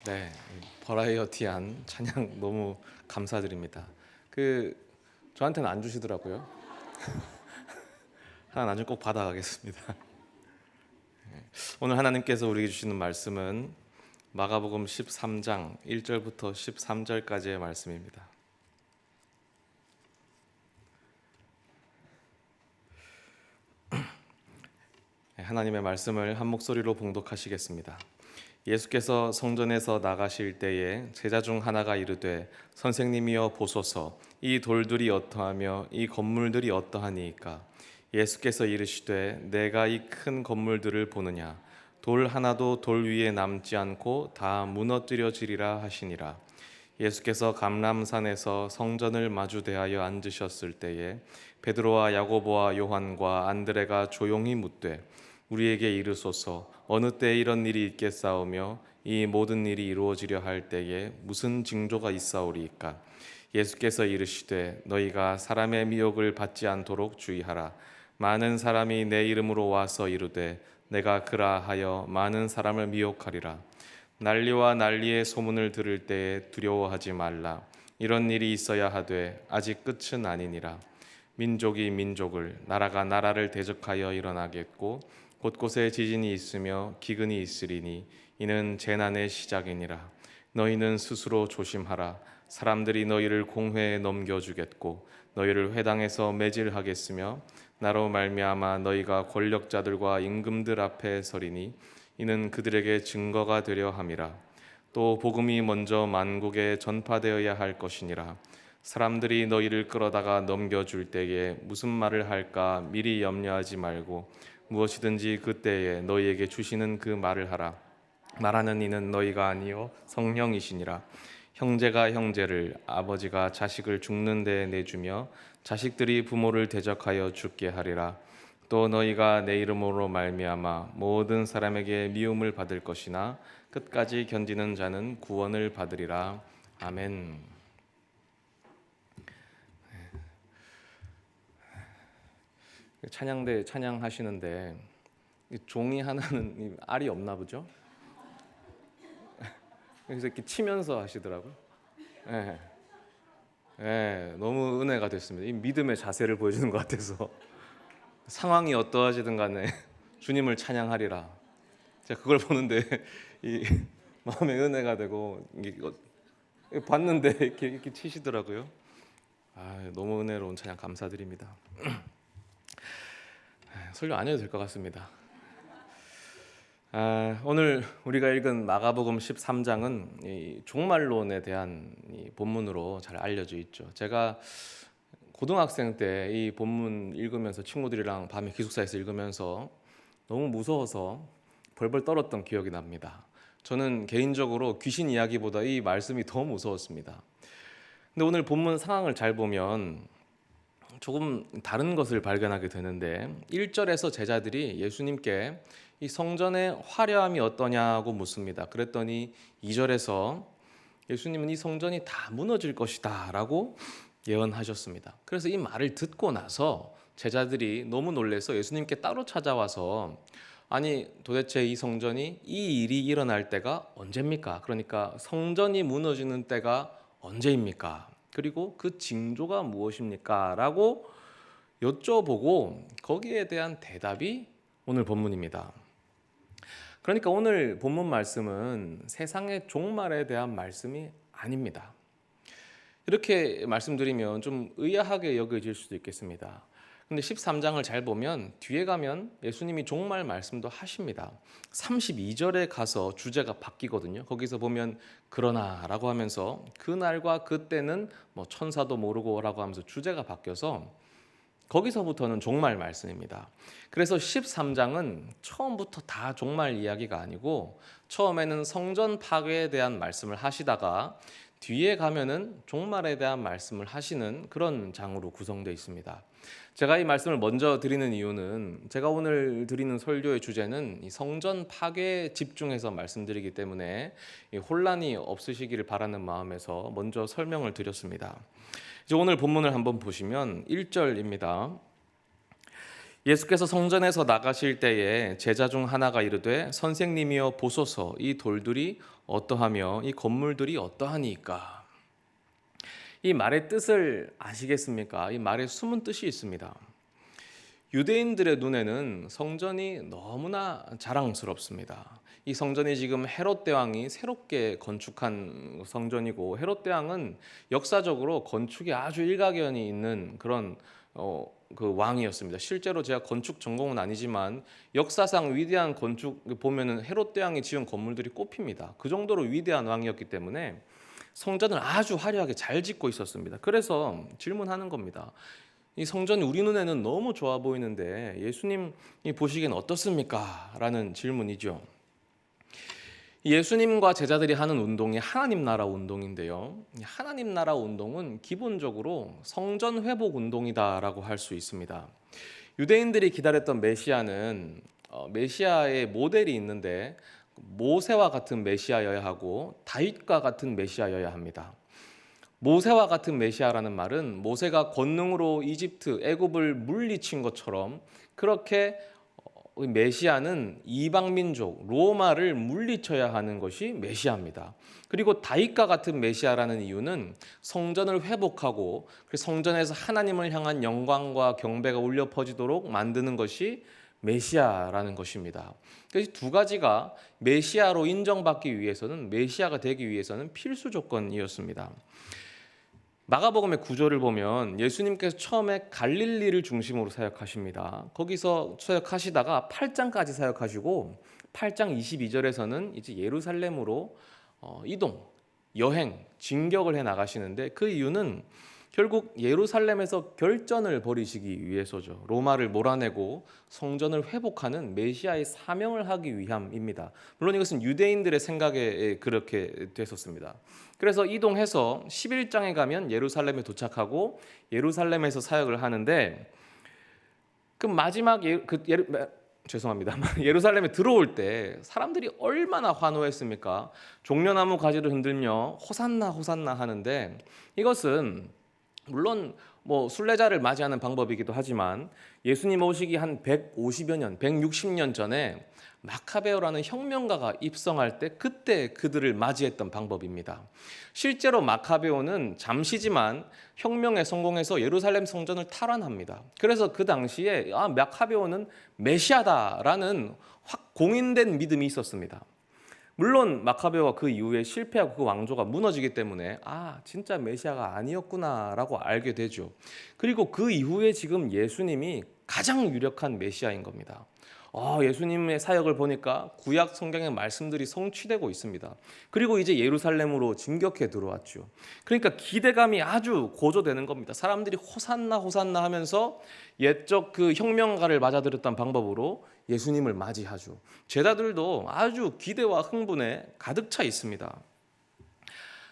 네, 버라이어티한 찬양 너무 감사드립니다. 저한테는 안 주시더라고요. 하나 나중에 꼭 받아가겠습니다. 오늘 하나님께서 우리에게 주시는 말씀은 마가복음 13장 1절부터 13절까지의 말씀입니다. 하나님의 말씀을 한 목소리로 봉독하시겠습니다. 예수께서 성전에서 나가실 때에 제자 중 하나가 이르되 선생님이여 보소서 이 돌들이 어떠하며 이 건물들이 어떠하니이까. 예수께서 이르시되 내가 이 큰 건물들을 보느냐. 돌 하나도 돌 위에 남지 않고 다 무너뜨려지리라 하시니라. 예수께서 감람산에서 성전을 마주 대하여 앉으셨을 때에 베드로와 야고보와 요한과 안드레가 조용히 묻되 우리에게 이르소서 어느 때에 이런 일이 있겠사오며 이 모든 일이 이루어지려 할 때에 무슨 징조가 있사오리이까. 예수께서 이르시되 너희가 사람의 미혹을 받지 않도록 주의하라. 많은 사람이 내 이름으로 와서 이르되 내가 그라 하여 많은 사람을 미혹하리라. 난리와 난리의 소문을 들을 때에 두려워하지 말라. 이런 일이 있어야 하되 아직 끝은 아니니라. 민족이 민족을 나라가 나라를 대적하여 일어나겠고 곳곳에 지진이 있으며 기근이 있으리니 이는 재난의 시작이니라. 너희는 스스로 조심하라. 사람들이 너희를 공회에 넘겨주겠고 너희를 회당에서 매질하겠으며 나로 말미암아 너희가 권력자들과 임금들 앞에 서리니 이는 그들에게 증거가 되려 함이라. 또 복음이 먼저 만국에 전파되어야 할 것이니라. 사람들이 너희를 끌어다가 넘겨줄 때에 무슨 말을 할까 미리 염려하지 말고 무엇이든지 그때에 너희에게 주시는 그 말을 하라. 말하는 이는 너희가 아니요 성령이시니라. 형제가 형제를 아버지가 자식을 죽는 데에 내주며 자식들이 부모를 대적하여 죽게 하리라. 또 너희가 내 이름으로 말미암아 모든 사람에게 미움을 받을 것이나 끝까지 견디는 자는 구원을 받으리라. 아멘. 찬양대 찬양하시는데 종이 하나는 알이 없나 보죠? 그래서 이렇게 치면서 하시더라고요. 네. 네, 너무 은혜가 됐습니다. 이 믿음의 자세를 보여주는 것 같아서 상황이 어떠하시든 간에 주님을 찬양하리라. 제가 그걸 보는데 이 마음의 은혜가 되고 봤는데 이렇게 치시더라고요. 너무 은혜로운 찬양 감사드립니다. 설교 안 해도 될 것 같습니다. 오늘 우리가 읽은 마가복음 13장은 이 종말론에 대한 이 본문으로 잘 알려져 있죠. 제가 고등학생 때 이 본문 읽으면서 친구들이랑 밤에 기숙사에서 읽으면서 너무 무서워서 벌벌 떨었던 기억이 납니다. 저는 개인적으로 귀신 이야기보다 이 말씀이 더 무서웠습니다. 근데 오늘 본문 상황을 잘 보면 조금 다른 것을 발견하게 되는데 1절에서 제자들이 예수님께 이 성전의 화려함이 어떠냐고 묻습니다. 그랬더니 2절에서 예수님은 이 성전이 다 무너질 것이다 라고 예언하셨습니다. 그래서 이 말을 듣고 나서 제자들이 너무 놀라서 예수님께 따로 찾아와서 아니 도대체 이 성전이 이 일이 일어날 때가 언제입니까? 그러니까 성전이 무너지는 때가 언제입니까? 그리고 그 징조가 무엇입니까? 라고 여쭤보고 거기에 대한 대답이 오늘 본문입니다. 그러니까 오늘 본문 말씀은 세상의 종말에 대한 말씀이 아닙니다. 이렇게 말씀드리면 좀 의아하게 여겨질 수도 있겠습니다. 근데 13장을 잘 보면 뒤에 가면 예수님이 종말 말씀도 하십니다. 32절에 가서 주제가 바뀌거든요. 거기서 보면 그러나 라고 하면서 그날과 그때는 뭐 천사도 모르고 라고 하면서 주제가 바뀌어서 거기서부터는 종말 말씀입니다. 그래서 13장은 처음부터 다 종말 이야기가 아니고 처음에는 성전 파괴에 대한 말씀을 하시다가 뒤에 가면은 종말에 대한 말씀을 하시는 그런 장으로 구성되어 있습니다. 제가 이 말씀을 먼저 드리는 이유는 제가 오늘 드리는 설교의 주제는 이 성전 파괴에 집중해서 말씀드리기 때문에 혼란이 없으시기를 바라는 마음에서 먼저 설명을 드렸습니다. 이제 오늘 본문을 한번 보시면 1절입니다. 예수께서 성전에서 나가실 때에 제자 중 하나가 이르되 선생님이여 보소서 이 돌들이 어떠하며 이 건물들이 어떠하니까. 이 말의 뜻을 아시겠습니까? 이 말에 숨은 뜻이 있습니다. 유대인들의 눈에는 성전이 너무나 자랑스럽습니다. 이 성전이 지금 헤롯 대왕이 새롭게 건축한 성전이고, 헤롯 대왕은 역사적으로 건축에 아주 일가견이 있는 그런 그 왕이었습니다. 실제로 제가 건축 전공은 아니지만 역사상 위대한 건축 보면은 헤롯 대왕이 지은 건물들이 꼽힙니다. 그 정도로 위대한 왕이었기 때문에 성전을 아주 화려하게 잘 짓고 있었습니다. 그래서 질문하는 겁니다. 이 성전이 우리 눈에는 너무 좋아 보이는데 예수님이 보시기엔 어떻습니까? 라는 질문이죠. 예수님과 제자들이 하는 운동이 하나님 나라 운동인데요. 하나님 나라 운동은 기본적으로 성전 회복 운동이다라고 할 수 있습니다. 유대인들이 기다렸던 메시아는 메시아의 모델이 있는데 모세와 같은 메시아여야 하고 다윗과 같은 메시아여야 합니다. 모세와 같은 메시아라는 말은 모세가 권능으로 이집트, 애굽을 물리친 것처럼 그렇게 메시아는 이방 민족 로마를 물리쳐야 하는 것이 메시아입니다. 그리고 다윗과 같은 메시아라는 이유는 성전을 회복하고 성전에서 하나님을 향한 영광과 경배가 울려 퍼지도록 만드는 것이 메시아라는 것입니다. 그래서 두 가지가 메시아로 인정받기 위해서는, 메시아가 되기 위해서는 필수 조건이었습니다. 마가복음의 구조를 보면 예수님께서 처음에 갈릴리를 중심으로 사역하십니다. 거기서 사역하시다가 8장까지 사역하시고 8장 22절에서는 이제 예루살렘으로 이동, 여행, 진격을 해 나가시는데 그 이유는 결국 예루살렘에서 결전을 벌이시기 위해서죠. 로마를 몰아내고 성전을 회복하는 메시아의 사명을 하기 위함입니다. 물론 이것은 유대인들의 생각에 그렇게 됐었습니다. 그래서 이동해서 11장에 가면 예루살렘에 도착하고 예루살렘에서 사역을 하는데 그 마지막 죄송합니다. 예루살렘에 들어올 때 사람들이 얼마나 환호했습니까? 종려나무 가지를 흔들며 호산나 호산나 하는데 이것은 물론 순례자를 맞이하는 방법이기도 하지만 예수님 오시기 한 150여 년, 160년 전에 마카베오라는 혁명가가 입성할 때 그때 그들을 맞이했던 방법입니다. 실제로 마카베오는 잠시지만 혁명에 성공해서 예루살렘 성전을 탈환합니다. 그래서 그 당시에 마카베오는 메시아다라는 확 공인된 믿음이 있었습니다. 물론 마카베오가 그 이후에 실패하고 그 왕조가 무너지기 때문에 진짜 메시아가 아니었구나라고 알게 되죠. 그리고 그 이후에 지금 예수님이 가장 유력한 메시아인 겁니다. 예수님의 사역을 보니까 구약 성경의 말씀들이 성취되고 있습니다. 그리고 이제 예루살렘으로 진격해 들어왔죠. 그러니까 기대감이 아주 고조되는 겁니다. 사람들이 호산나 호산나 하면서 옛적 그 혁명가를 맞아들였던 방법으로 예수님을 맞이하죠. 제자들도 아주 기대와 흥분에 가득 차 있습니다.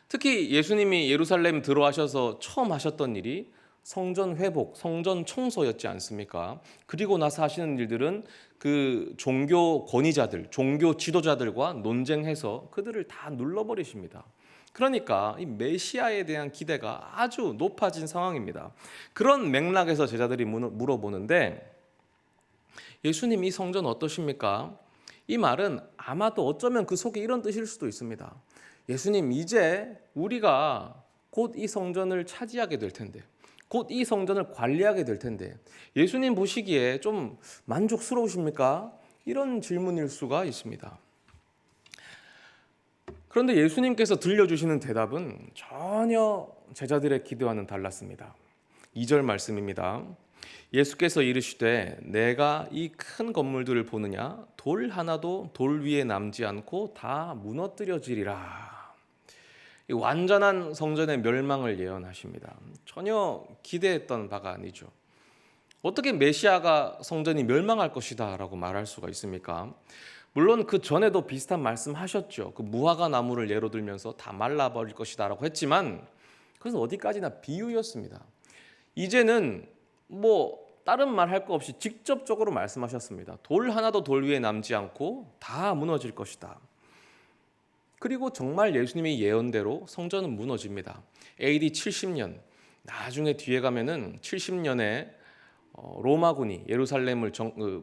특히 예수님이 예루살렘 들어와셔서 처음 하셨던 일이 성전 회복, 성전 청소였지 않습니까? 그리고 나서 하시는 일들은 그 종교 권위자들, 종교 지도자들과 논쟁해서 그들을 다 눌러버리십니다. 그러니까 이 메시아에 대한 기대가 아주 높아진 상황입니다. 그런 맥락에서 제자들이 물어보는데 예수님 이 성전 어떠십니까? 이 말은 아마도 어쩌면 그 속에 이런 뜻일 수도 있습니다. 예수님 이제 우리가 곧 이 성전을 차지하게 될 텐데 곧 이 성전을 관리하게 될 텐데 예수님 보시기에 좀 만족스러우십니까? 이런 질문일 수가 있습니다. 그런데 예수님께서 들려주시는 대답은 전혀 제자들의 기대와는 달랐습니다. 2절 말씀입니다. 예수께서 이르시되 내가 이 큰 건물들을 보느냐 돌 하나도 돌 위에 남지 않고 다 무너뜨려지리라. 이 완전한 성전의 멸망을 예언하십니다. 전혀 기대했던 바가 아니죠. 어떻게 메시아가 성전이 멸망할 것이다 라고 말할 수가 있습니까? 물론 그 전에도 비슷한 말씀 하셨죠. 그 무화과 나무를 예로 들면서 다 말라버릴 것이다 라고 했지만 그것은 어디까지나 비유였습니다. 이제는 다른 말 할 거 없이 직접적으로 말씀하셨습니다. 돌 하나도 돌 위에 남지 않고 다 무너질 것이다. 그리고 정말 예수님의 예언대로 성전은 무너집니다. AD 70년, 나중에 뒤에 가면은 70년에 로마군이 예루살렘을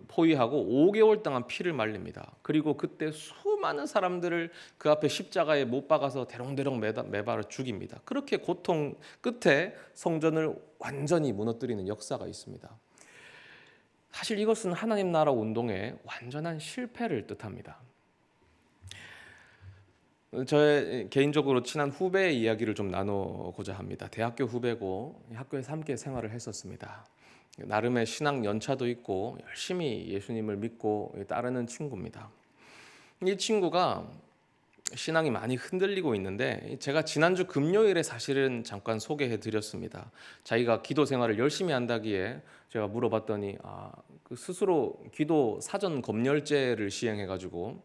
포위하고 5개월 동안 피를 말립니다. 그리고 그때 수많은 사람들을 그 앞에 십자가에 못 박아서 대롱대롱 매달아 죽입니다. 그렇게 고통 끝에 성전을 완전히 무너뜨리는 역사가 있습니다. 사실 이것은 하나님 나라 운동의 완전한 실패를 뜻합니다. 저의 개인적으로 친한 후배의 이야기를 좀 나누고자 합니다. 대학교 후배고 학교에서 함께 생활을 했었습니다. 나름의 신앙 연차도 있고 열심히 예수님을 믿고 따르는 친구입니다. 이 친구가 신앙이 많이 흔들리고 있는데 제가 지난주 금요일에 사실은 잠깐 소개해 드렸습니다. 자기가 기도 생활을 열심히 한다기에 제가 물어봤더니 그 스스로 기도 사전 검열제를 시행해 가지고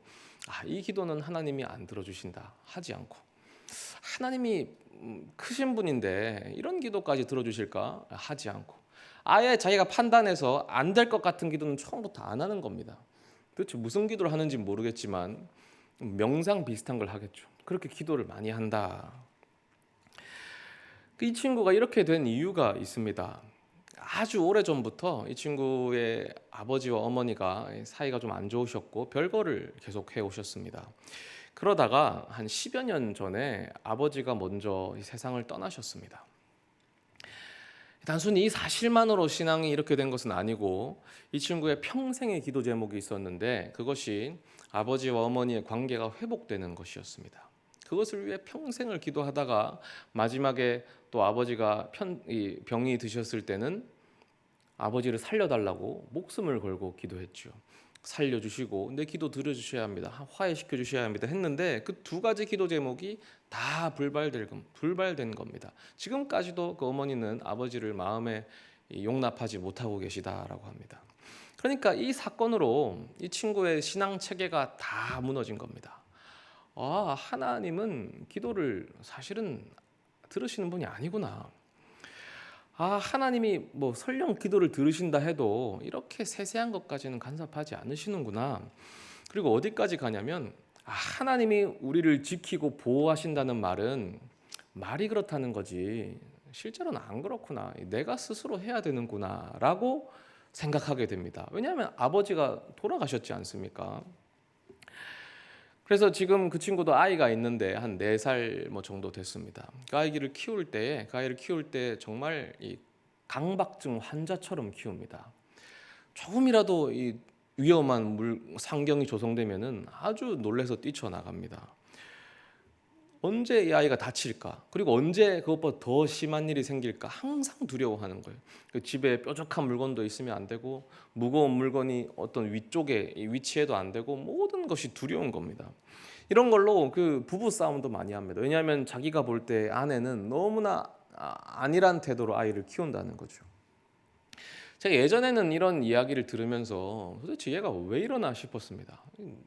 이 기도는 하나님이 안 들어주신다 하지 않고, 하나님이 크신 분인데 이런 기도까지 들어주실까 하지 않고, 아예 자기가 판단해서 안 될 것 같은 기도는 처음부터 안 하는 겁니다. 도대체 무슨 기도를 하는지 모르겠지만 명상 비슷한 걸 하겠죠. 그렇게 기도를 많이 한다. 이 친구가 이렇게 된 이유가 있습니다. 아주 오래전부터 이 친구의 아버지와 어머니가 사이가 좀 안 좋으셨고 별거를 계속 해오셨습니다. 그러다가 한 10여 년 전에 아버지가 먼저 이 세상을 떠나셨습니다. 단순히 이 사실만으로 신앙이 이렇게 된 것은 아니고 이 친구의 평생의 기도 제목이 있었는데 그것이 아버지와 어머니의 관계가 회복되는 것이었습니다. 그것을 위해 평생을 기도하다가 마지막에 또 아버지가 병이 드셨을 때는 아버지를 살려달라고 목숨을 걸고 기도했죠. 살려주시고 내 기도 들어주셔야 합니다. 화해시켜 주셔야 합니다 했는데 그 두 가지 기도 제목이 다 불발된 겁니다. 지금까지도 그 어머니는 아버지를 마음에 용납하지 못하고 계시다라고 합니다. 그러니까 이 사건으로 이 친구의 신앙 체계가 다 무너진 겁니다. 하나님은 기도를 사실은 들으시는 분이 아니구나. 하나님이 뭐 설령 기도를 들으신다 해도 이렇게 세세한 것까지는 간섭하지 않으시는구나. 그리고 어디까지 가냐면 하나님이 우리를 지키고 보호하신다는 말은 말이 그렇다는 거지 실제로는 안 그렇구나. 내가 스스로 해야 되는구나 라고 생각하게 됩니다. 왜냐하면 아버지가 돌아가셨지 않습니까? 그래서 지금 그 친구도 아이가 있는데 한 4살 정도 됐습니다. 그 아이를 키울 때 정말 이 강박증 환자처럼 키웁니다. 조금이라도 이 위험한 상경이 조성되면은 아주 놀래서 뛰쳐나갑니다. 언제 이 아이가 다칠까? 그리고 언제 그것보다 더 심한 일이 생길까? 항상 두려워하는 거예요. 집에 뾰족한 물건도 있으면 안 되고 무거운 물건이 어떤 위쪽에 위치해도 안 되고 모든 것이 두려운 겁니다. 이런 걸로 그 부부 싸움도 많이 합니다. 왜냐하면 자기가 볼 때 아내는 너무나 안일한 태도로 아이를 키운다는 거죠. 제가 예전에는 이런 이야기를 들으면서 도대체 얘가 왜 이러나 싶었습니다.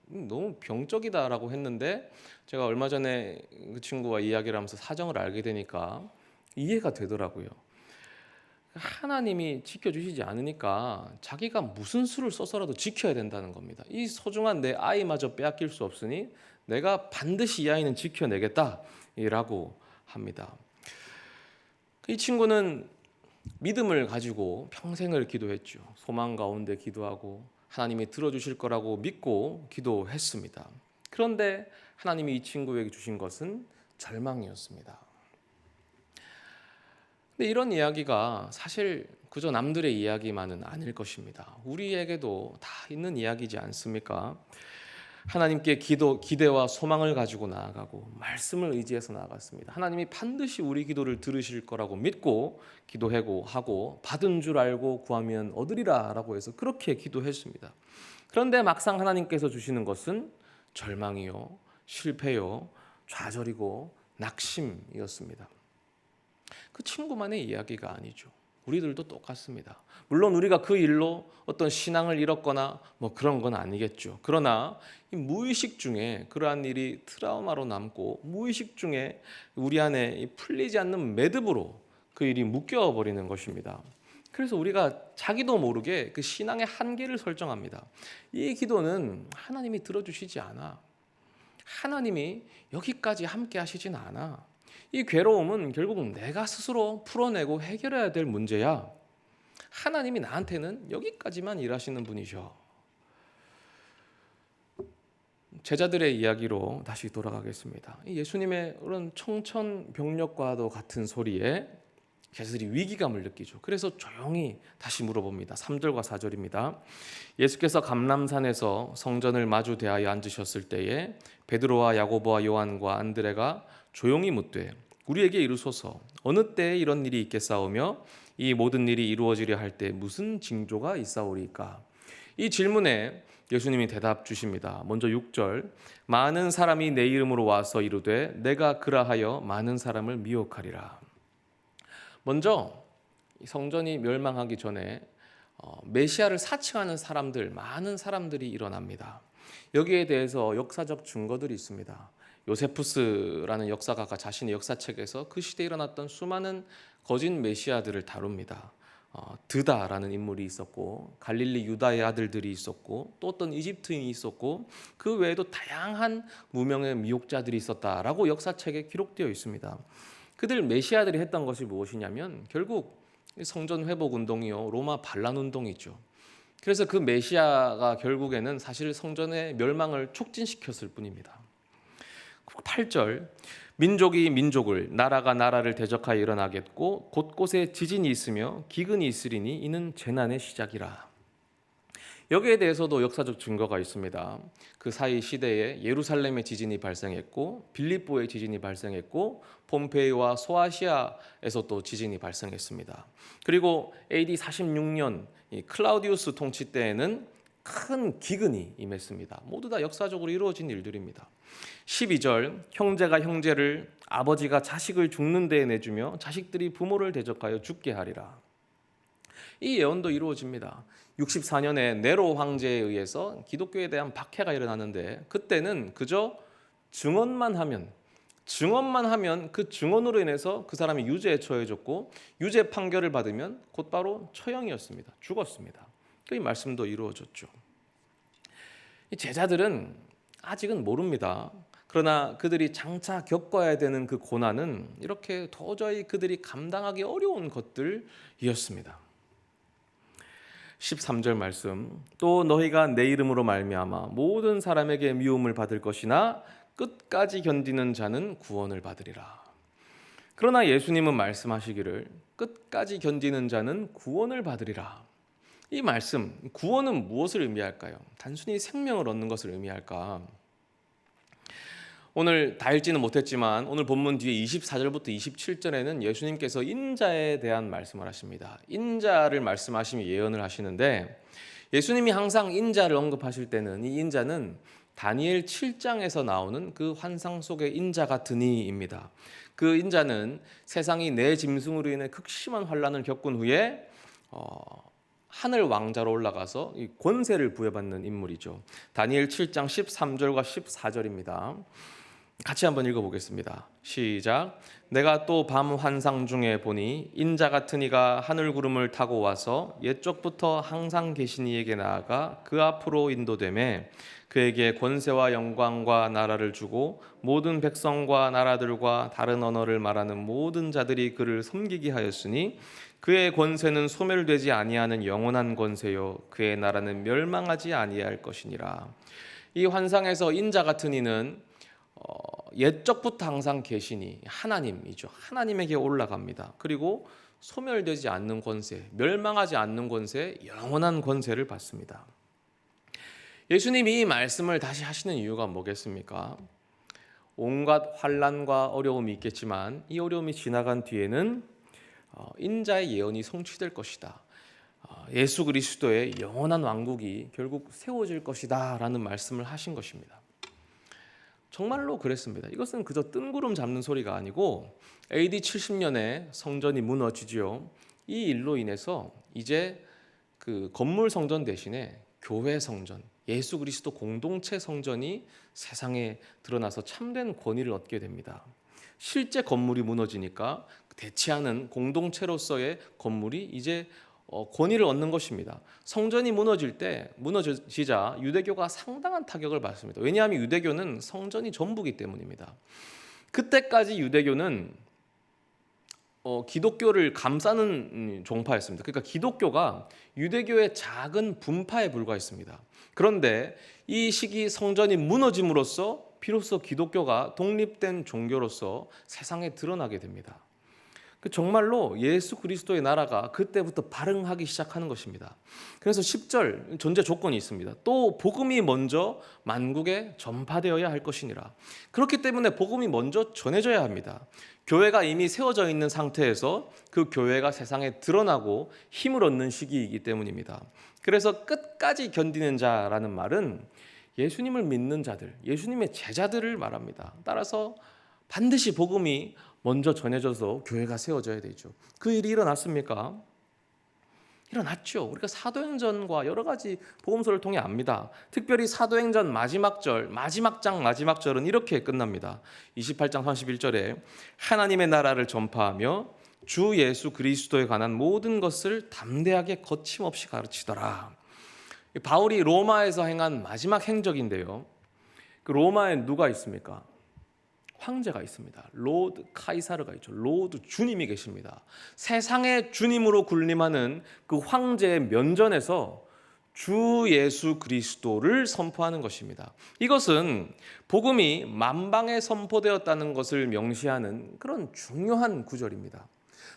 너무 병적이다라고 했는데 제가 얼마 전에 그 친구와 이야기를 하면서 사정을 알게 되니까 이해가 되더라고요. 하나님이 지켜주시지 않으니까 자기가 무슨 수를 써서라도 지켜야 된다는 겁니다. 이 소중한 내 아이마저 빼앗길 수 없으니 내가 반드시 이 아이는 지켜내겠다라고 합니다. 이 친구는 믿음을 가지고 평생을 기도했죠. 소망 가운데 기도하고 하나님이 들어주실 거라고 믿고 기도했습니다. 그런데 하나님이 이 친구에게 주신 것은 절망이었습니다. 근데 이런 이야기가 사실 그저 남들의 이야기만은 아닐 것입니다. 우리에게도 다 있는 이야기지 않습니까? 하나님께 기대와 소망을 가지고 나아가고 말씀을 의지해서 나아갔습니다. 하나님이 반드시 우리 기도를 들으실 거라고 믿고 기도하고 받은 줄 알고 구하면 얻으리라 라고 해서 그렇게 기도했습니다. 그런데 막상 하나님께서 주시는 것은 절망이요, 실패요, 좌절이고 낙심이었습니다. 그 친구만의 이야기가 아니죠. 우리들도 똑같습니다. 물론 우리가 그 일로 어떤 신앙을 잃었거나 그런 건 아니겠죠. 그러나 이 무의식 중에 그러한 일이 트라우마로 남고 무의식 중에 우리 안에 풀리지 않는 매듭으로 그 일이 묶여버리는 것입니다. 그래서 우리가 자기도 모르게 그 신앙의 한계를 설정합니다. 이 기도는 하나님이 들어주시지 않아. 하나님이 여기까지 함께 하시진 않아. 이 괴로움은 결국은 내가 스스로 풀어내고 해결해야 될 문제야. 하나님이 나한테는 여기까지만 일하시는 분이셔. 제자들의 이야기로 다시 돌아가겠습니다. 예수님의 그런 청천벽력과도 같은 소리에 제자들이 위기감을 느끼죠. 그래서 조용히 다시 물어봅니다. 3절과 4절입니다. 예수께서 감람산에서 성전을 마주 대하여 앉으셨을 때에 베드로와 야고보와 요한과 안드레가 조용히 묻되 우리에게 이르소서 어느 때에 이런 일이 있겠사오며 이 모든 일이 이루어지려 할 때 무슨 징조가 있사오리까? 이 질문에 예수님이 대답 주십니다. 먼저 6절 많은 사람이 내 이름으로 와서 이르되 내가 그라하여 많은 사람을 미혹하리라. 먼저 성전이 멸망하기 전에 메시아를 사칭하는 사람들, 많은 사람들이 일어납니다. 여기에 대해서 역사적 증거들이 있습니다. 요세푸스라는 역사가가 자신의 역사책에서 그 시대에 일어났던 수많은 거짓 메시아들을 다룹니다. 드다라는 인물이 있었고 갈릴리 유다의 아들들이 있었고 또 어떤 이집트인이 있었고 그 외에도 다양한 무명의 미혹자들이 있었다라고 역사책에 기록되어 있습니다. 그들 메시아들이 했던 것이 무엇이냐면 결국 성전 회복 운동이요 로마 반란 운동이죠. 그래서 그 메시아가 결국에는 사실 성전의 멸망을 촉진시켰을 뿐입니다. 8절 민족이 민족을 나라가 나라를 대적하여 일어나겠고 곳곳에 지진이 있으며 기근이 있으리니 이는 재난의 시작이라. 여기에 대해서도 역사적 증거가 있습니다. 그 사이 시대에 예루살렘의 지진이 발생했고 빌립보의 지진이 발생했고 폼페이와 소아시아에서 또 지진이 발생했습니다. 그리고 AD 46년 클라우디우스 통치 때에는 큰 기근이 임했습니다. 모두 다 역사적으로 이루어진 일들입니다. 12절 형제가 형제를 아버지가 자식을 죽는 데에 내주며 자식들이 부모를 대적하여 죽게 하리라. 이 예언도 이루어집니다. 64년에 네로 황제에 의해서 기독교에 대한 박해가 일어나는데 그때는 그저 증언만 하면 그 증언으로 인해서 그 사람이 유죄에 처해졌고 유죄 판결을 받으면 곧바로 처형이었습니다. 죽었습니다. 그 말씀도 이루어졌죠. 이 제자들은 아직은 모릅니다. 그러나 그들이 장차 겪어야 되는 그 고난은 이렇게 도저히 그들이 감당하기 어려운 것들이었습니다. 13절 말씀 또 너희가 내 이름으로 말미암아 모든 사람에게 미움을 받을 것이나 끝까지 견디는 자는 구원을 받으리라. 그러나 예수님은 말씀하시기를 끝까지 견디는 자는 구원을 받으리라. 이 말씀 구원은 무엇을 의미할까요? 단순히 생명을 얻는 것을 의미할까? 오늘 다 읽지는 못했지만 오늘 본문 뒤에 24절부터 27절에는 예수님께서 인자에 대한 말씀을 하십니다. 인자를 말씀하시며 예언을 하시는데 예수님이 항상 인자를 언급하실 때는 이 인자는 다니엘 7장에서 나오는 그 환상 속의 인자 같으니입니다. 그 인자는 세상이 내 짐승으로 인해 극심한 환난을 겪은 후에 하늘 왕자로 올라가서 이 권세를 부여받는 인물이죠. 다니엘 7장 13절과 14절입니다. 같이 한번 읽어보겠습니다. 시작. 내가 또 밤 환상 중에 보니 인자 같은 이가 하늘 구름을 타고 와서 옛적부터 항상 계신 이에게 나아가 그 앞으로 인도되매 그에게 권세와 영광과 나라를 주고 모든 백성과 나라들과 다른 언어를 말하는 모든 자들이 그를 섬기게 하였으니 그의 권세는 소멸되지 아니하는 영원한 권세요 그의 나라는 멸망하지 아니할 것이니라. 이 환상에서 인자 같은 이는 옛적부터 항상 계시니 하나님이죠. 하나님에게 올라갑니다. 그리고 소멸되지 않는 권세, 멸망하지 않는 권세, 영원한 권세를 받습니다. 예수님이 이 말씀을 다시 하시는 이유가 뭐겠습니까? 온갖 환난과 어려움이 있겠지만 이 어려움이 지나간 뒤에는 인자의 예언이 성취될 것이다. 예수 그리스도의 영원한 왕국이 결국 세워질 것이다 라는 말씀을 하신 것입니다. 정말로 그랬습니다. 이것은 그저 뜬구름 잡는 소리가 아니고 AD 70년에 성전이 무너지죠. 이 일로 인해서 이제 그 건물 성전 대신에 교회 성전, 예수 그리스도 공동체 성전이 세상에 드러나서 참된 권위를 얻게 됩니다. 실제 건물이 무너지니까 대체하는 공동체로서의 건물이 이제 권위를 얻는 것입니다. 성전이 무너지자 유대교가 상당한 타격을 받습니다. 왜냐하면 유대교는 성전이 전부이기 때문입니다. 그때까지 유대교는 기독교를 감싸는 종파였습니다. 그러니까 기독교가 유대교의 작은 분파에 불과했습니다. 그런데 이 시기 성전이 무너짐으로써 비로소 기독교가 독립된 종교로서 세상에 드러나게 됩니다. 정말로 예수 그리스도의 나라가 그때부터 발흥하기 시작하는 것입니다. 그래서 10절 존재 조건이 있습니다. 또 복음이 먼저 만국에 전파되어야 할 것이니라. 그렇기 때문에 복음이 먼저 전해져야 합니다. 교회가 이미 세워져 있는 상태에서 그 교회가 세상에 드러나고 힘을 얻는 시기이기 때문입니다. 그래서 끝까지 견디는 자라는 말은 예수님을 믿는 자들, 예수님의 제자들을 말합니다. 따라서 반드시 복음이 먼저 전해져서 교회가 세워져야 되죠. 그 일이 일어났습니까? 일어났죠. 우리가 사도행전과 여러 가지 복음서를 통해 압니다. 특별히 사도행전 마지막 마지막 절은 이렇게 끝납니다. 28장 31절에 하나님의 나라를 전파하며 주 예수 그리스도에 관한 모든 것을 담대하게 거침없이 가르치더라. 바울이 로마에서 행한 마지막 행적인데요. 그 로마에 누가 있습니까? 황제가 있습니다. 로드 카이사르가 있죠. 로드 주님이 계십니다. 세상의 주님으로 군림하는 그 황제의 면전에서 주 예수 그리스도를 선포하는 것입니다. 이것은 복음이 만방에 선포되었다는 것을 명시하는 그런 중요한 구절입니다.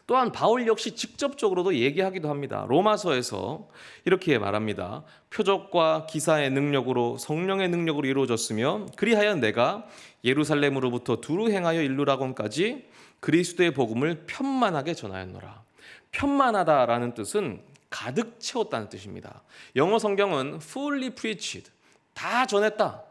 또한 바울 역시 직접적으로도 얘기하기도 합니다. 로마서에서 이렇게 말합니다. 표적과 기사의 능력으로 성령의 능력으로 이루어졌으며 그리하여 내가 예루살렘으로부터 두루 행하여 일루라곤까지 그리스도의 복음을 편만하게 전하였노라. 편만하다라는 뜻은 가득 채웠다는 뜻입니다. 영어 성경은 fully preached, 다 전했다.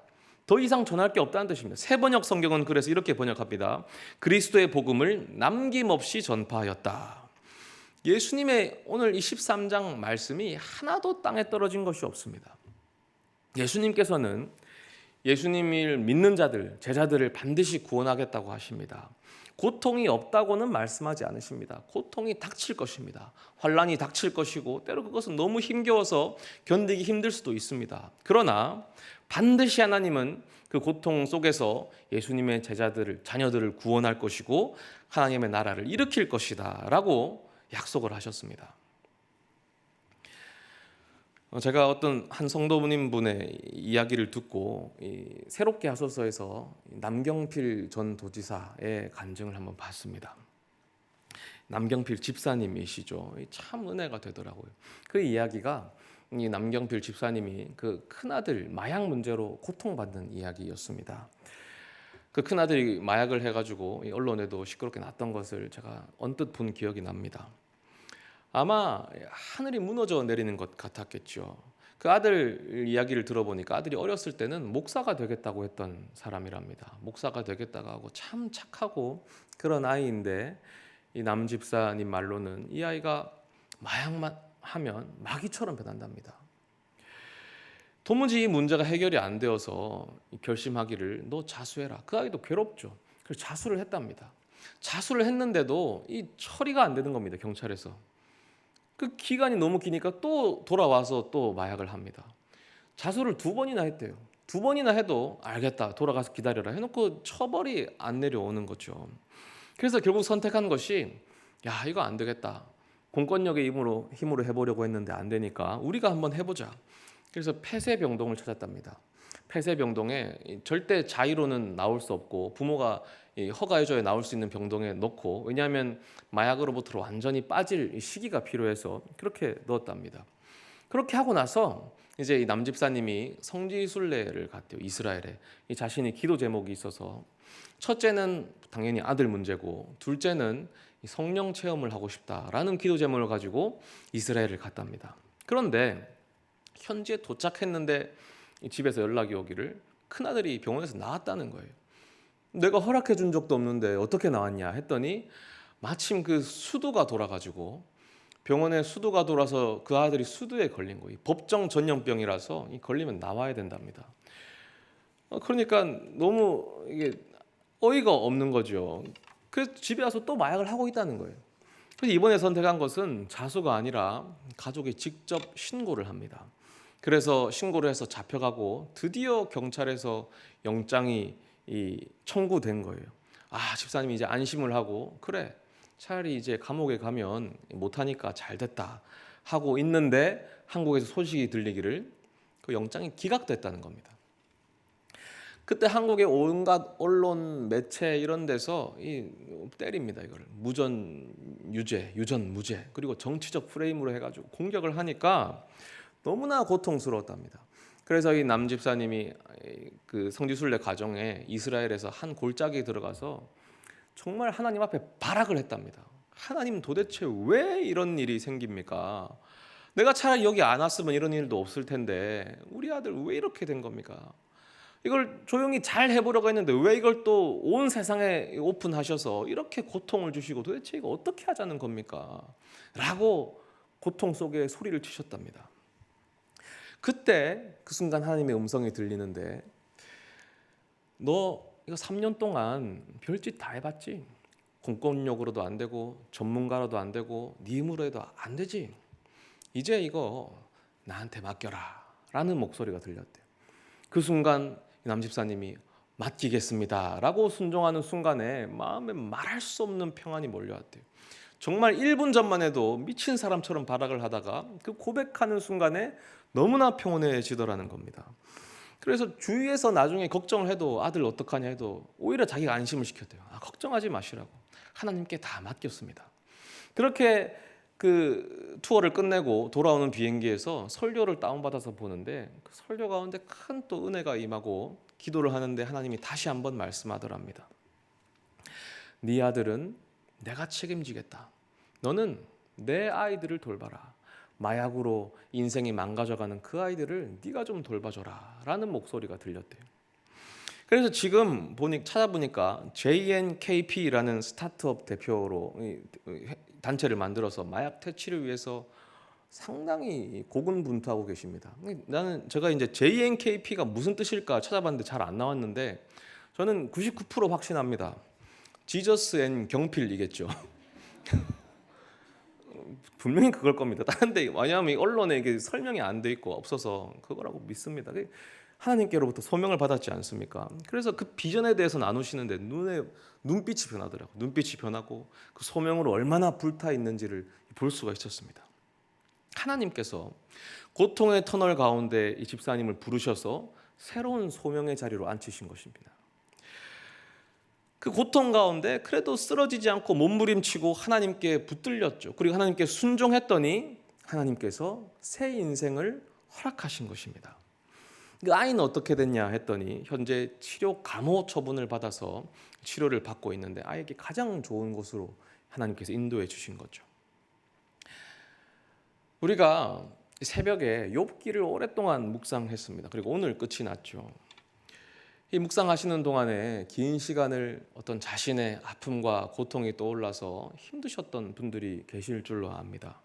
더 이상 전할 게 없다는 뜻입니다. 세번역 성경은 그래서 이렇게 번역합니다. 그리스도의 복음을 남김없이 전파하였다. 예수님의 오늘 이 13장 말씀이 하나도 땅에 떨어진 것이 없습니다. 예수님께서는 예수님을 믿는 자들, 제자들을 반드시 구원하겠다고 하십니다. 고통이 없다고는 말씀하지 않으십니다. 고통이 닥칠 것입니다. 환난이 닥칠 것이고 때로 그것은 너무 힘겨워서 견디기 힘들 수도 있습니다. 그러나 반드시 하나님은 그 고통 속에서 예수님의 제자들을, 자녀들을 구원할 것이고 하나님의 나라를 일으킬 것이다 라고 약속을 하셨습니다. 제가 어떤 한 성도님 분의 이야기를 듣고 새롭게 하소서에서 남경필 전 도지사의 간증을 한번 봤습니다. 남경필 집사님이시죠. 참 은혜가 되더라고요. 그 이야기가 이 남경필 집사님이 그 큰아들 마약 문제로 고통받는 이야기였습니다. 그 큰아들이 마약을 해가지고 언론에도 시끄럽게 났던 것을 제가 언뜻 본 기억이 납니다. 아마 하늘이 무너져 내리는 것 같았겠죠. 그 아들 이야기를 들어보니까 아들이 어렸을 때는 목사가 되겠다고 했던 사람이랍니다. 목사가 되겠다고 하고 참 착하고 그런 아이인데 이 남 집사님 말로는 이 아이가 마약만 하면 마귀처럼 변한답니다. 도무지 이 문제가 해결이 안 되어서 결심하기를 너 자수해라. 그 아이도 괴롭죠. 그래서 자수를 했답니다. 자수를 했는데도 이 처리가 안 되는 겁니다. 경찰에서. 그 기간이 너무 기니까 또 돌아와서 또 마약을 합니다. 자수를 2번이나 했대요. 2번이나 해도 알겠다, 돌아가서 기다려라 해놓고 처벌이 안 내려오는 거죠. 그래서 결국 선택한 것이 야, 이거 안 되겠다. 공권력의 힘으로 해보려고 했는데 안 되니까 우리가 한번 해보자. 그래서 폐쇄병동을 찾았답니다. 폐쇄병동에 절대 자의로는 나올 수 없고 부모가 허가해줘야 나올 수 있는 병동에 넣고, 왜냐하면 마약으로부터 완전히 빠질 시기가 필요해서 그렇게 넣었답니다. 그렇게 하고 나서 이제 이 남집사님이 성지순례를 갔대요. 이스라엘에. 이 자신이 기도 제목이 있어서 첫째는 당연히 아들 문제고 둘째는 성령 체험을 하고 싶다라는 기도 제목을 가지고 이스라엘을 갔답니다. 그런데 현지에 도착했는데 집에서 연락이 오기를 큰아들이 병원에서 나왔다는 거예요. 내가 허락해 준 적도 없는데 어떻게 나왔냐 했더니 마침 그 수두가 돌아가지고 병원에 수두가 돌아서 그 아들이 수두에 걸린 거예요. 법정 전염병이라서 걸리면 나와야 된답니다. 그러니까 너무 이게 어이가 없는 거죠. 그래서 집에 와서 또 마약을 하고 있다는 거예요. 그래서 이번에 선택한 것은 자수가 아니라 가족이 직접 신고를 합니다. 그래서 신고를 해서 잡혀가고 드디어 경찰에서 영장이 청구된 거예요. 아, 집사님이 이제 안심을 하고 그래, 차라리 이제 감옥에 가면 못하니까 잘 됐다 하고 있는데 한국에서 소식이 들리기를 그 영장이 기각됐다는 겁니다. 그때 한국의 온갖 언론, 매체 이런 데서 때립니다. 이거를 무전 유죄, 유전 무죄, 그리고 정치적 프레임으로 해가지고 공격을 하니까 너무나 고통스러웠답니다. 그래서 이 남 집사님이 그 성지순례 과정에 이스라엘에서 한 골짜기에 들어가서 정말 하나님 앞에 발악을 했답니다. 하나님, 도대체 왜 이런 일이 생깁니까? 내가 차라리 여기 안 왔으면 이런 일도 없을 텐데 우리 아들 왜 이렇게 된 겁니까? 이걸 조용히 잘 해보려고 했는데 왜 이걸 또 온 세상에 오픈하셔서 이렇게 고통을 주시고 도대체 이거 어떻게 하자는 겁니까? 라고 고통 속에 소리를 치셨답니다. 그때 그 순간 하나님의 음성이 들리는데, 너 이거 3년 동안 별짓 다 해봤지? 공권력으로도 안 되고 전문가로도 안 되고 네 힘으로 해도 안 되지? 이제 이거 나한테 맡겨라 라는 목소리가 들렸대요. 그 순간 남 집사님이 맡기겠습니다 라고 순종하는 순간에 마음에 말할 수 없는 평안이 몰려왔대요. 정말 1분 전만 해도 미친 사람처럼 발악을 하다가 그 고백하는 순간에 너무나 평온해지더라는 겁니다. 그래서 주위에서 나중에 걱정을 해도 아들 어떡하냐 해도 오히려 자기가 안심을 시켰대요. 걱정하지 마시라고, 하나님께 다 맡겼습니다. 그렇게 그 투어를 끝내고 돌아오는 비행기에서 설교를 다운받아서 보는데 그 설교 가운데 큰 또 은혜가 임하고 기도를 하는데 하나님이 다시 한번 말씀하더랍니다. 네 아들은 내가 책임지겠다. 너는 내 아이들을 돌봐라. 마약으로 인생이 망가져가는 그 아이들을 네가 좀 돌봐줘라 라는 목소리가 들렸대요. 그래서 지금 찾아보니까 JNKP라는 스타트업 대표로 단체를 만들어서 마약 퇴치를 위해서 상당히 고군분투하고 계십니다. 제가 이제 JNKP가 무슨 뜻일까 찾아봤는데 잘 안 나왔는데 저는 99% 확신합니다. 지저스 앤 경필이겠죠. 분명히 그걸 겁니다. 다른데 왜냐하면 언론에 이게 설명이 안 돼 있고 없어서 그거라고 믿습니다. 하나님께로부터 소명을 받았지 않습니까? 그래서 그 비전에 대해서 나누시는데 눈빛이 변하더라고요. 눈빛이 변하고 그 소명으로 얼마나 불타 있는지를 볼 수가 있었습니다. 하나님께서 고통의 터널 가운데 이 집사님을 부르셔서 새로운 소명의 자리로 앉히신 것입니다. 그 고통 가운데 그래도 쓰러지지 않고 몸부림치고 하나님께 붙들렸죠. 그리고 하나님께 순종했더니 하나님께서 새 인생을 허락하신 것입니다. 그 아이는 어떻게 됐냐 했더니 현재 치료 감호 처분을 받아서 치료를 받고 있는데 아이에게 가장 좋은 곳으로 하나님께서 인도해 주신 거죠. 우리가 새벽에 욥기를 오랫동안 묵상했습니다. 그리고 오늘 끝이 났죠. 이 묵상하시는 동안에 긴 시간을 어떤 자신의 아픔과 고통이 떠올라서 힘드셨던 분들이 계실 줄로 압니다.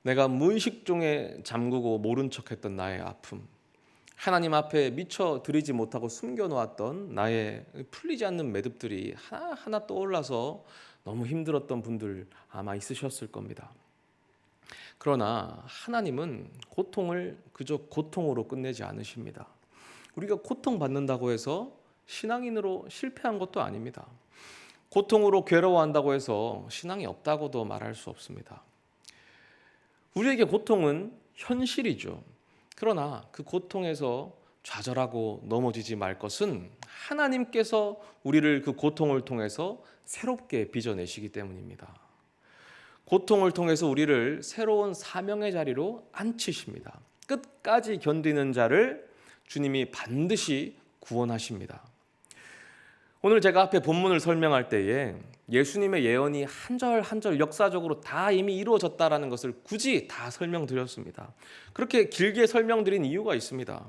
내가 무의식 중에 잠그고 모른 척했던 나의 아픔, 하나님 앞에 미처 드리지 못하고 숨겨놓았던 나의 풀리지 않는 매듭들이 하나하나 떠올라서 너무 힘들었던 분들 아마 있으셨을 겁니다. 그러나 하나님은 고통을 그저 고통으로 끝내지 않으십니다. 우리가 고통받는다고 해서 신앙인으로 실패한 것도 아닙니다. 고통으로 괴로워한다고 해서 신앙이 없다고도 말할 수 없습니다. 우리에게 고통은 현실이죠. 그러나 그 고통에서 좌절하고 넘어지지 말 것은 하나님께서 우리를 그 고통을 통해서 새롭게 빚어내시기 때문입니다. 고통을 통해서 우리를 새로운 사명의 자리로 앉히십니다. 끝까지 견디는 자를 주님이 반드시 구원하십니다. 오늘 제가 앞에 본문을 설명할 때에 예수님의 예언이 한 절 한 절 역사적으로 다 이미 이루어졌다라는 것을 굳이 다 설명드렸습니다. 그렇게 길게 설명드린 이유가 있습니다.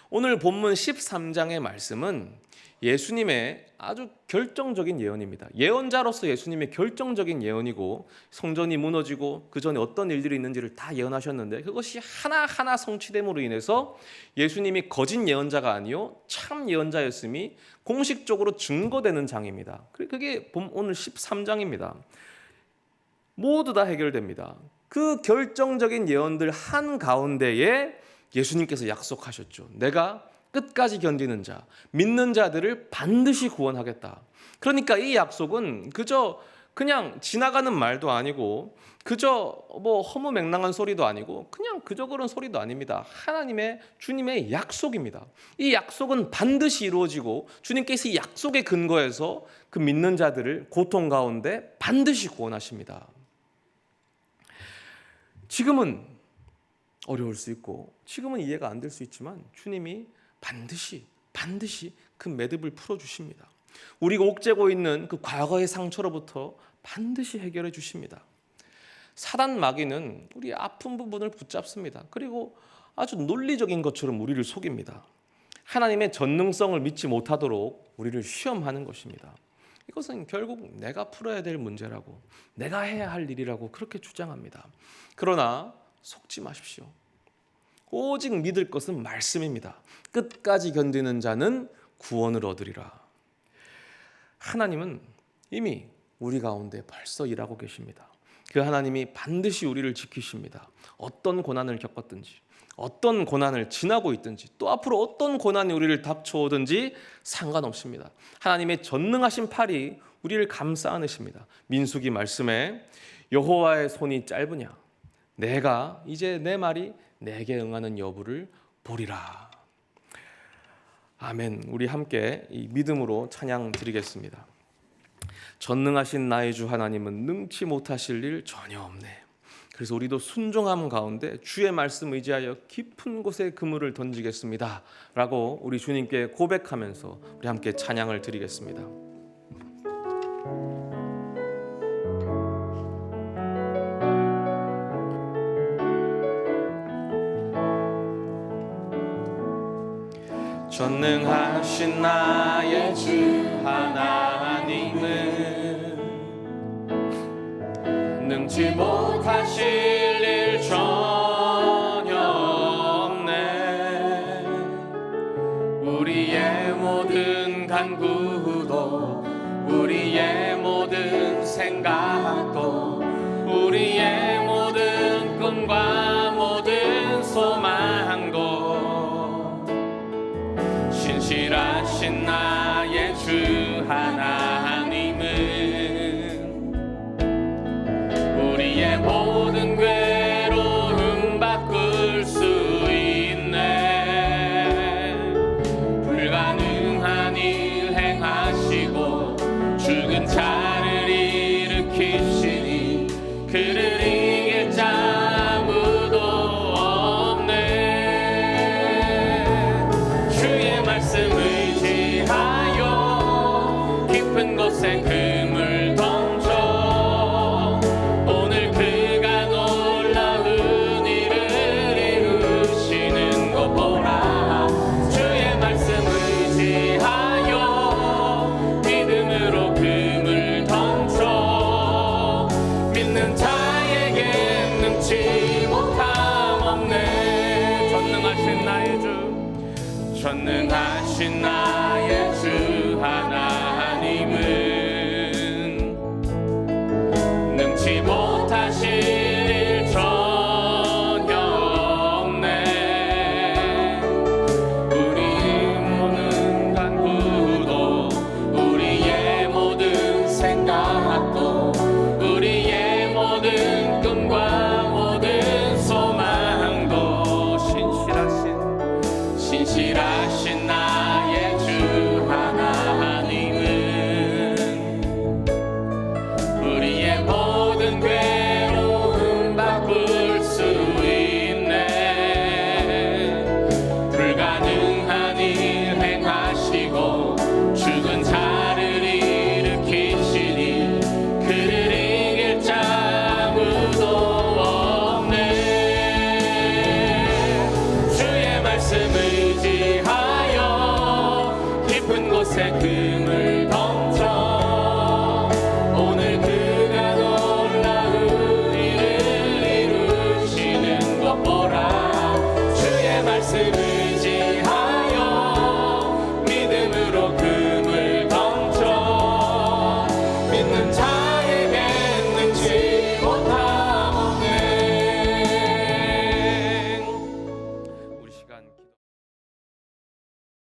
오늘 본문 13장의 말씀은 예수님의 아주 결정적인 예언입니다. 예언자로서 예수님의 결정적인 예언이고 성전이 무너지고 그 전에 어떤 일들이 있는지를 다 예언하셨는데 그것이 하나하나 성취됨으로 인해서 예수님이 거짓 예언자가 아니요 참 예언자였음이 공식적으로 증거되는 장입니다. 그게 오늘 13장입니다. 모두 다 해결됩니다. 그 결정적인 예언들 한가운데에 예수님께서 약속하셨죠. 내가 끝까지 견디는 자, 믿는 자들을 반드시 구원하겠다. 그러니까 이 약속은 그저 그냥 지나가는 말도 아니고 그저 뭐 허무맹랑한 소리도 아니고 그냥 그저 그런 소리도 아닙니다. 하나님의 주님의 약속입니다. 이 약속은 반드시 이루어지고 주님께서 이 약속의 근거에서 그 믿는 자들을 고통 가운데 반드시 구원하십니다. 지금은 어려울 수 있고 지금은 이해가 안 될 수 있지만 주님이 반드시 그 매듭을 풀어주십니다. 우리가 옥죄고 있는 그 과거의 상처로부터 반드시 해결해 주십니다. 사단 마귀는 우리 아픈 부분을 붙잡습니다. 그리고 아주 논리적인 것처럼 우리를 속입니다. 하나님의 전능성을 믿지 못하도록 우리를 시험하는 것입니다. 이것은 결국 내가 풀어야 될 문제라고, 내가 해야 할 일이라고 그렇게 주장합니다. 그러나 속지 마십시오. 오직 믿을 것은 말씀입니다. 끝까지 견디는 자는 구원을 얻으리라. 하나님은 이미 우리 가운데 벌써 일하고 계십니다. 그 하나님이 반드시 우리를 지키십니다. 어떤 고난을 겪었든지, 어떤 고난을 지나고 있든지, 또 앞으로 어떤 고난이 우리를 닥쳐오든지 상관없습니다. 하나님의 전능하신 팔이 우리를 감싸 안으십니다. 민수기 말씀에 여호와의 손이 짧으냐, 내가 이제 내 말이 내게 응하는 여부를 보리라. 아멘. 우리 함께 이 믿음으로 찬양 드리겠습니다. 전능하신 나의 주 하나님은 능치 못하실 일 전혀 없네. 그래서 우리도 순종함 가운데 주의 말씀 의지하여 깊은 곳에 그물을 던지겠습니다 라고 우리 주님께 고백하면서 우리 함께 찬양을 드리겠습니다. 전능하신 나의 주 하나님은 능치 못하실 일 전혀 없네. 우리의 모든 간구도 우리의 모든 생각도 우리의 모든 꿈과 모든 소망도 신실하신 나의 주 하나님은 우리의 모든 괴로움 바꿀 수 있네. 불가능한 일 행하시고 죽은 자를 일으키시니 그를 이길 자 아무도 없네. 주의 말씀 의지하여 깊은 곳에 그물